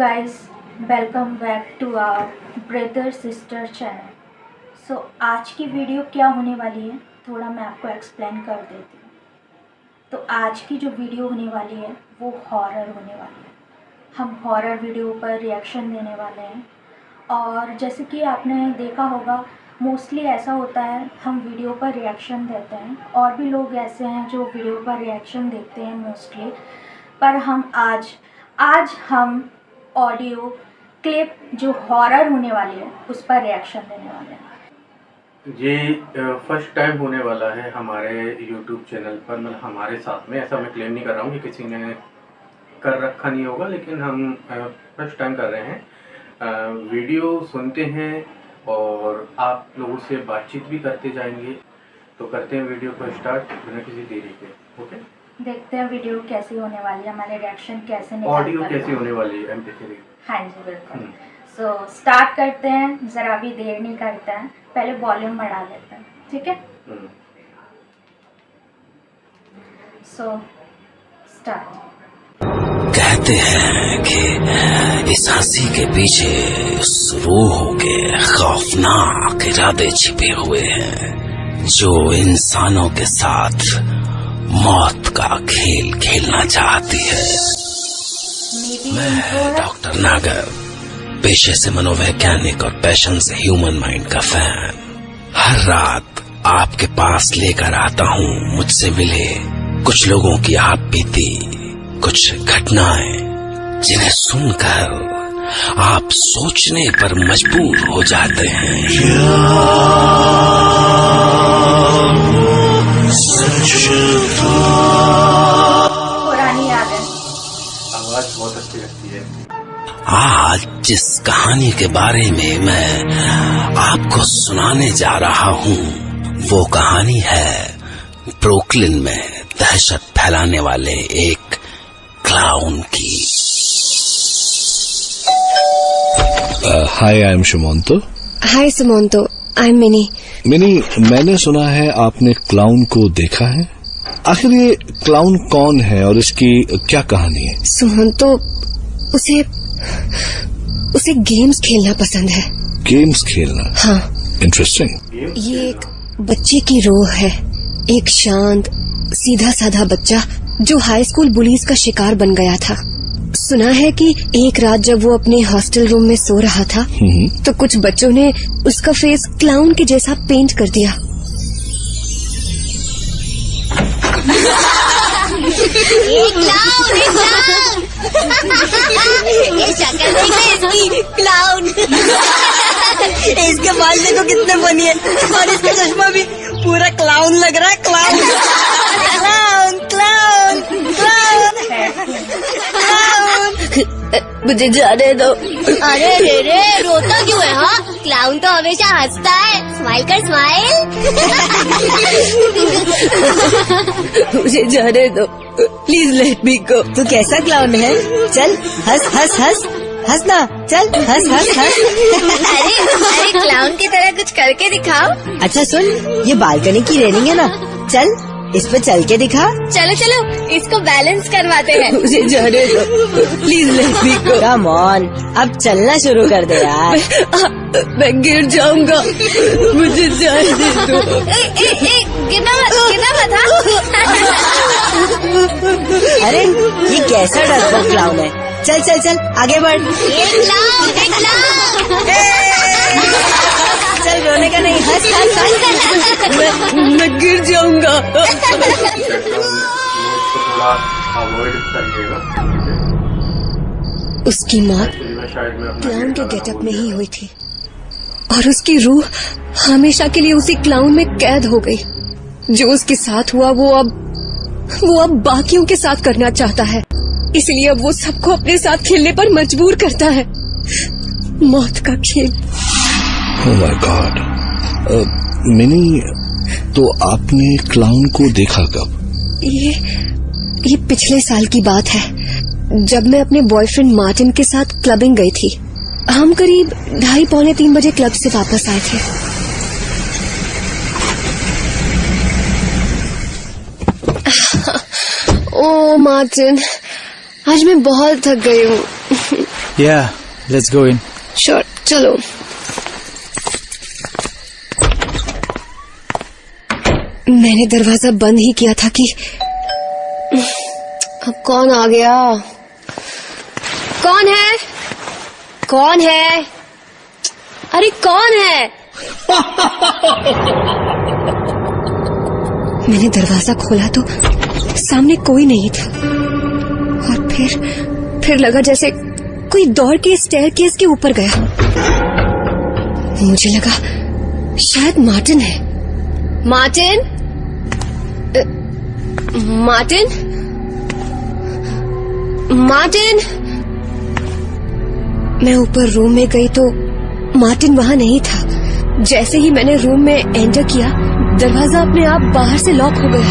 guys, welcome back to our brother sister channel. So आज की video क्या होने वाली है थोड़ा मैं आपको एक्सप्लेन कर देती हूँ। तो आज की जो वीडियो होने वाली है वो हॉरर होने वाली है। हम हॉरर वीडियो पर रिएक्शन देने वाले हैं और जैसे कि आपने देखा होगा मोस्टली ऐसा होता है हम वीडियो पर रिएक्शन देते हैं और भी लोग ऐसे हैं जो वीडियो पर रिएक्शन देते हैं मोस्टली, पर हम आज हम ऑडियो क्लिप जो हॉरर होने वाली है उस पर रिएक्शन देने वाले हैं। ये फर्स्ट टाइम होने वाला है हमारे YouTube चैनल पर, मतलब हमारे साथ में। ऐसा मैं क्लेम नहीं कर रहा हूँ कि किसी ने कर रखा नहीं होगा, लेकिन हम फर्स्ट टाइम कर रहे हैं। वीडियो सुनते हैं और आप लोगों से बातचीत भी करते जाएंगे। तो करते हैं वीडियो को स्टार्ट बिना किसी देरी के। ओके, देखते हैं वीडियो कैसी होने वाली है, हमारे रिएक्शन कैसे निकलता है, ऑडियो कैसी होने वाली है MP3। हाँ जी बिल्कुल। सो स्टार्ट करते हैं, ज़रा भी देर नहीं करते हैं, पहले वॉल्यूम बढ़ा लेते हैं, ठीक है। So start. कहते हैं कि इस हंसी के पीछे उस रूह के खौफनाक इरादे छिपे हुए हैं जो इंसानों के साथ मौत का खेल खेलना चाहती है। मैं डॉक्टर नागर, पेशे से मनोवैज्ञानिक और पैशन से ह्यूमन माइंड का फैन, हर रात आपके पास लेकर आता हूँ मुझसे मिले कुछ लोगों की आप बीती कुछ घटनाएं जिन्हें सुनकर आप सोचने पर मजबूर हो जाते हैं। पुरानी यादें, आवाज बहुत अच्छी लगती है। आज जिस कहानी के बारे में मैं आपको सुनाने जा रहा हूँ वो कहानी है ब्रुकलिन में दहशत फैलाने वाले एक क्लाउन की। Hi, I am Sumanto. Hi Sumanto, I am Mini. Mini, मैंने सुना है आपने क्लाउन को देखा है। आखिर ये क्लाउन कौन है और इसकी क्या कहानी है? सुमंतो, उसे गेम्स खेलना पसंद है। गेम्स खेलना? हाँ। इंटरेस्टिंग। ये एक बच्चे की रूह है, एक शांत सीधा साधा बच्चा जो हाई स्कूल बुलीज का शिकार बन गया था। सुना है कि एक रात जब वो अपने हॉस्टल रूम में सो रहा था तो कुछ बच्चों ने उसका फेस क्लाउन के जैसा पेंट कर दिया। क्लाउन इसके बाल देखो कितने फनी है और इसका चश्मा भी पूरा क्लाउन लग रहा है। Clown clown clown clown clown. मुझे जाने दो। अरे रे रे, रोता क्यों है? हाँ, क्लाउन तो हमेशा हंसता है। स्माइल कर, स्माइल। मुझे जाने दो, प्लीज लेट मी गो। तू कैसा क्लाउन है? चल हंस हंस हंस हंस ना, चल हंस हंस हंस। अरे क्लाउन की तरह कुछ करके दिखाओ। अच्छा सुन, ये बालकनी की रेलिंग है ना, चल इस पे चल के दिखा। चलो चलो, इसको बैलेंस करवाते हैं। मुझे जाने दो, please let me go. Come on, अब चलना शुरू कर दे यार। मैं गिर जाऊंगा, मुझे जाने दो। गिरना मत। अरे ये कैसा डरपोक क्लाउन है? चल चल चल आगे बढ़। चल रोने का नहीं, हंस हंस हंस। मैं गिर जाऊंगा। थोड़ा अवॉइड करिएगा। उसकी मौत क्लाउन के गेटअप में ही हुई थी और उसकी रूह हमेशा के लिए उसी क्लाउन में कैद हो गई। जो उसके साथ हुआ वो अब बाकियों के साथ करना चाहता है, इसलिए अब वो सबको अपने साथ खेलने पर मजबूर करता है। मौत का खेल। Oh my God. मिनी, तो आपने क्लाउन को देखा कब? ये पिछले साल की बात है, जब मैं अपने बॉयफ्रेंड मार्टिन के साथ क्लबिंग गई थी। हम करीब 2:30-3 बजे क्लब से वापस आए थे। ओह मार्टिन, आज मैं बहुत थक गई हूँ। Yeah, let's go in. Sure, चलो। मैंने दरवाजा बंद ही किया था कि अब कौन आ गया? कौन है? कौन है? अरे कौन है? मैंने दरवाजा खोला तो सामने कोई नहीं था और फिर लगा जैसे कोई दौड़ के स्टेयरकेस के ऊपर गया। मुझे लगा शायद मार्टिन है। मार्टिन? मार्टिन? मार्टिन? मैं ऊपर रूम में गई तो मार्टिन वहां नहीं था। जैसे ही मैंने रूम में एंटर किया, दरवाजा अपने आप बाहर से लॉक हो गया।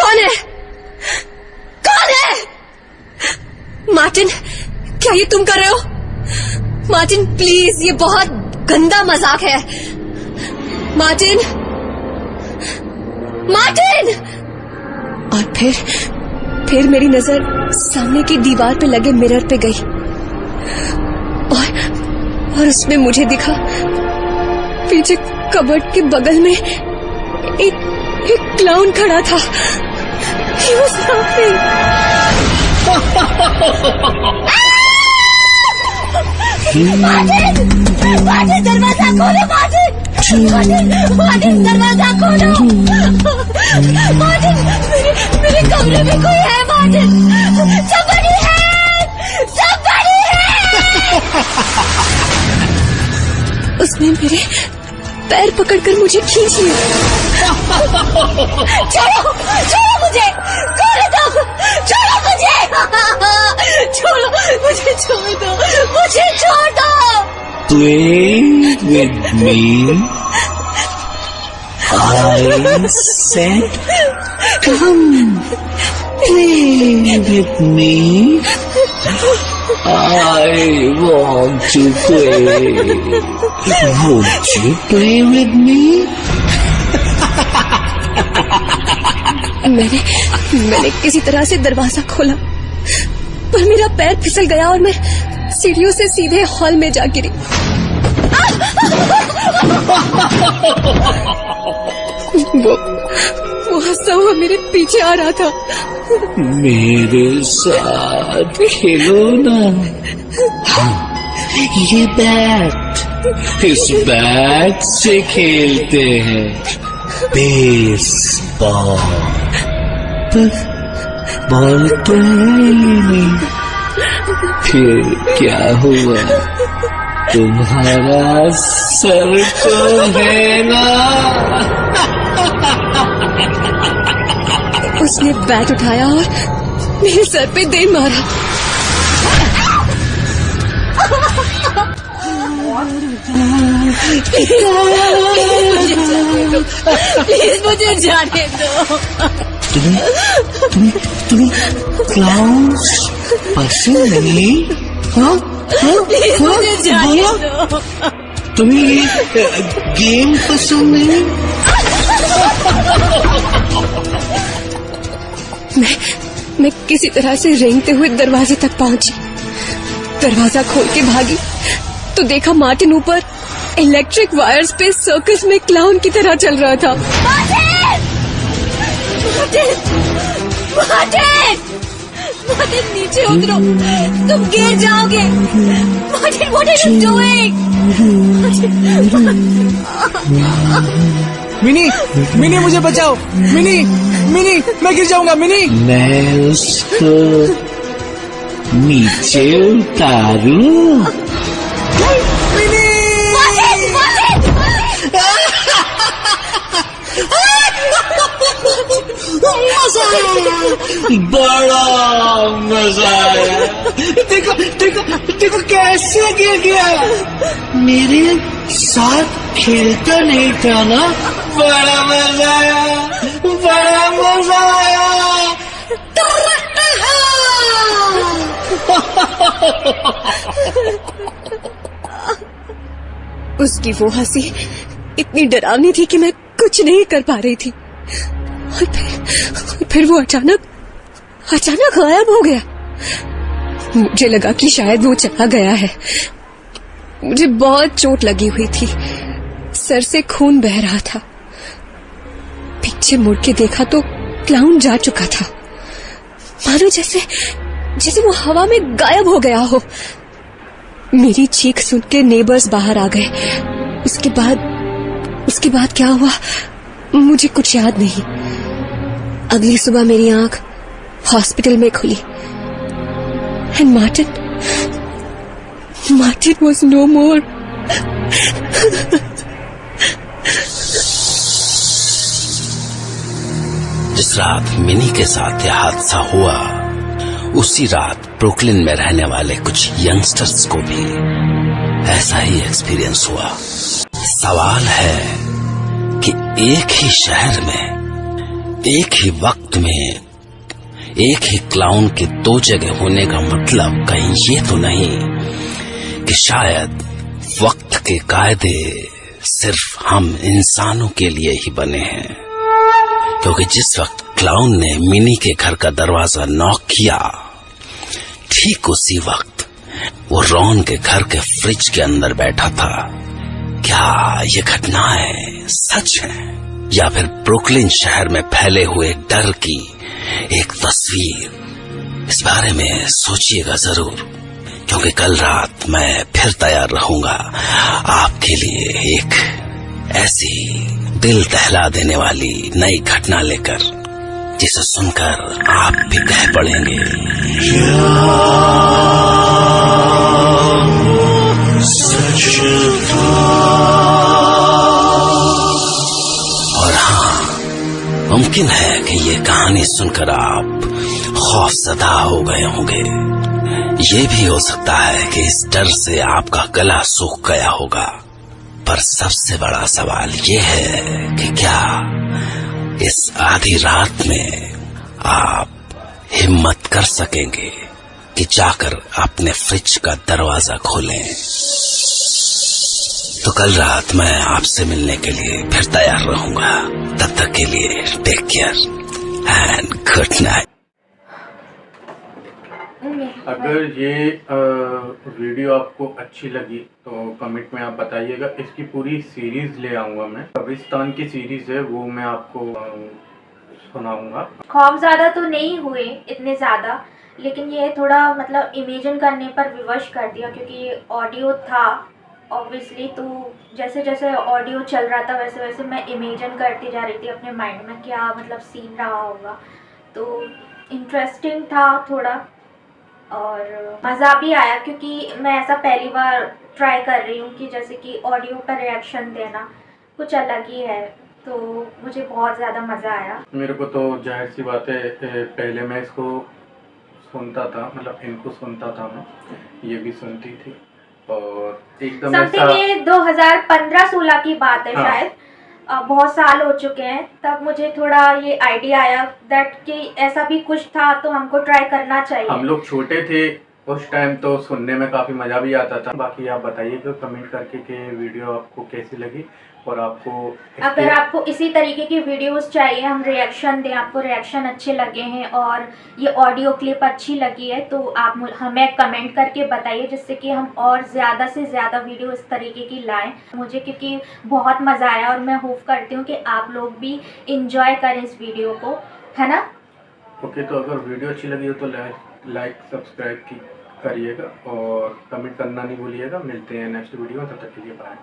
कौन है? कौन है? मार्टिन, क्या ये तुम कर रहे हो? मार्टिन प्लीज, ये बहुत गंदा मजाक है। Martin, Martin! और फिर मेरी नजर सामने की दीवार पे लगे मिरर पे गई और उसमें मुझे दिखा पीछे कबर्ड के बगल में एक क्लाउन खड़ा था। He was laughing. मार्टिन, दरवाजा खोलो। मार्टिन, दरवाजा खोलो। मार्टिन, मेरे कमरे में कोई है। मार्टिन, somebody है। उसने मेरे पैर पकड़कर मुझे खींच लिया। छोड़ो मुझे, छोड़ो मुझे, मुझे छोड़ दो। Play with me. I said, come play with me. I want to play. Won't you play with me? मैंने किसी तरह से दरवाजा खोला, पर मेरा पैर फिसल गया और मैं सीढ़ियों से सीधे हॉल में जा गिरी। वो हंसता हुआ मेरे पीछे आ रहा था। मेरे साथ खेलो ना। ये बैट, इस बैट से खेलते हैं बेसबॉल। बॉल तो नहीं। फिर क्या हुआ? तुम्हारा सर तो है ना। उसने बैट उठाया और मेरे सर पे दे मारा। प्लीज मुझे जाने दो। तुम्हें क्लाउन्स पसंद नहीं? हाँ? प्लीज मुझे जाने दो। तुम्हें ये गेम पसंद नहीं? मैं किसी तरह से रेंगते हुए दरवाजे तक पहुंची। दरवाजा खोल के भागी तो देखा मार्टिन ऊपर इलेक्ट्रिक वायर्स पे सर्कस में क्लाउन की तरह चल रहा था। मार्टिन, नीचे उतरो, तुम गिर जाओगे। Martin, what are you doing? Mini मुझे बचाओ। मिनी मैं गिर जाऊंगा। मिनी, मैं उसको नीचे उतारूं? बड़ा मजा आया। देखो कैसे गिर गया। मेरे साथ खेलता नहीं था ना। बड़ा मजा आया। उसकी वो हंसी इतनी डरावनी थी कि मैं कुछ नहीं कर पा रही थी। और फिर वो अचानक गायब हो गया। मुझे लगा कि शायद वो चला गया है। मुझे बहुत चोट लगी हुई थी, सर से खून बह रहा था। पीछे मुड़ के देखा तो क्लाउन जा चुका था, मानो जैसे वो हवा में गायब हो गया हो। मेरी चीख सुन के नेबर्स बाहर आ गए। उसके बाद क्या हुआ मुझे कुछ याद नहीं। अगली सुबह मेरी आंख हॉस्पिटल में खुली and Martin was no more. जिस रात मिनी के साथ यह हादसा हुआ, उसी रात ब्रुकलिन में रहने वाले कुछ यंगस्टर्स को भी ऐसा ही एक्सपीरियंस हुआ। सवाल है कि एक ही शहर में, एक ही वक्त में, एक ही क्लाउन के दो जगह होने का मतलब कहीं ये तो नहीं कि शायद वक्त के कायदे सिर्फ हम इंसानों के लिए ही बने हैं। क्योंकि जिस वक्त क्लाउन ने मिनी के घर का दरवाजा नॉक किया, ठीक उसी वक्त वो रॉन के घर के फ्रिज के अंदर बैठा था। क्या ये घटनाएं सच हैं या फिर ब्रुकलिन शहर में फैले हुए डर की एक तस्वीर? इस बारे में सोचिएगा जरूर, क्योंकि कल रात मैं फिर तैयार रहूंगा आपके लिए एक ऐसी दिल दहला देने वाली नई घटना लेकर, जिसे सुनकर आप भी कह पड़ेंगे और हाँ, मुमकिन है कि ये कहानी सुनकर आप खौफजदा हो गए होंगे। ये भी हो सकता है कि इस डर से आपका गला सूख गया होगा। पर सबसे बड़ा सवाल ये है कि क्या इस आधी रात में आप हिम्मत कर सकेंगे कि जाकर अपने फ्रिज का दरवाजा खोलें? तो कल रात मैं आपसे मिलने के लिए फिर तैयार रहूंगा। तब तक के लिए take care and good night. अगर ये वीडियो आपको अच्छी लगी तो कमेंट में आप बताइएगा। इसकी पूरी सीरीज ले आऊँगा मैं। कब्रिस्तान की सीरीज है, वो मैं आपको सुनाऊंगा। खौफ ज़्यादा तो नहीं हुए इतने ज़्यादा, लेकिन ये थोड़ा मतलब इमेजिन करने पर विवश कर दिया, क्योंकि ये ऑडियो था ऑब्वियसली। तो जैसे जैसे ऑडियो चल रहा था वैसे वैसे मैं इमेजिन करती जा रही थी अपने माइंड में क्या मतलब सीन रहा होगा। तो इंटरेस्टिंग था थोड़ा और मज़ा भी आया, क्योंकि मैं ऐसा पहली बार ट्राई कर रही हूँ कि जैसे कि ऑडियो पर रिएक्शन देना कुछ अलग ही है। तो मुझे बहुत ज़्यादा मज़ा आया। मेरे को तो जाहिर सी बात है, पहले मैं इसको सुनता था, मतलब इनको सुनता था मैं, ये भी सुनती थी और एकदम ऐसा ये 2015-16 की बात है। हाँ। शायद बहुत साल हो चुके हैं। तब मुझे थोड़ा ये आइडिया आया दैट कि ऐसा भी कुछ था तो हमको ट्राई करना चाहिए। हम लोग छोटे थे उस टाइम, तो सुनने में काफ़ी मज़ा भी आता था। बाकी आप बताइएगा कमेंट करके कि वीडियो आपको कैसी लगी और आपको अगर आपको इसी तरीके की वीडियोस चाहिए, हम रिएक्शन दें, आपको रिएक्शन अच्छे लगे हैं और ये ऑडियो क्लिप अच्छी लगी है, तो आप हमें कमेंट करके बताइए, जिससे कि हम और ज़्यादा से ज़्यादा वीडियो इस तरीके की लाएं। मुझे क्योंकि बहुत मज़ा आया और मैं होप करती हूँ कि आप लोग भी इंजॉय करें इस वीडियो को, है ना? ओके, तो अगर वीडियो अच्छी लगी हो तो लाइक सब्सक्राइब करिएगा और कमेंट करना नहीं भूलिएगा। मिलते हैं नेक्स्ट वीडियो में, तब तक के लिए बाय।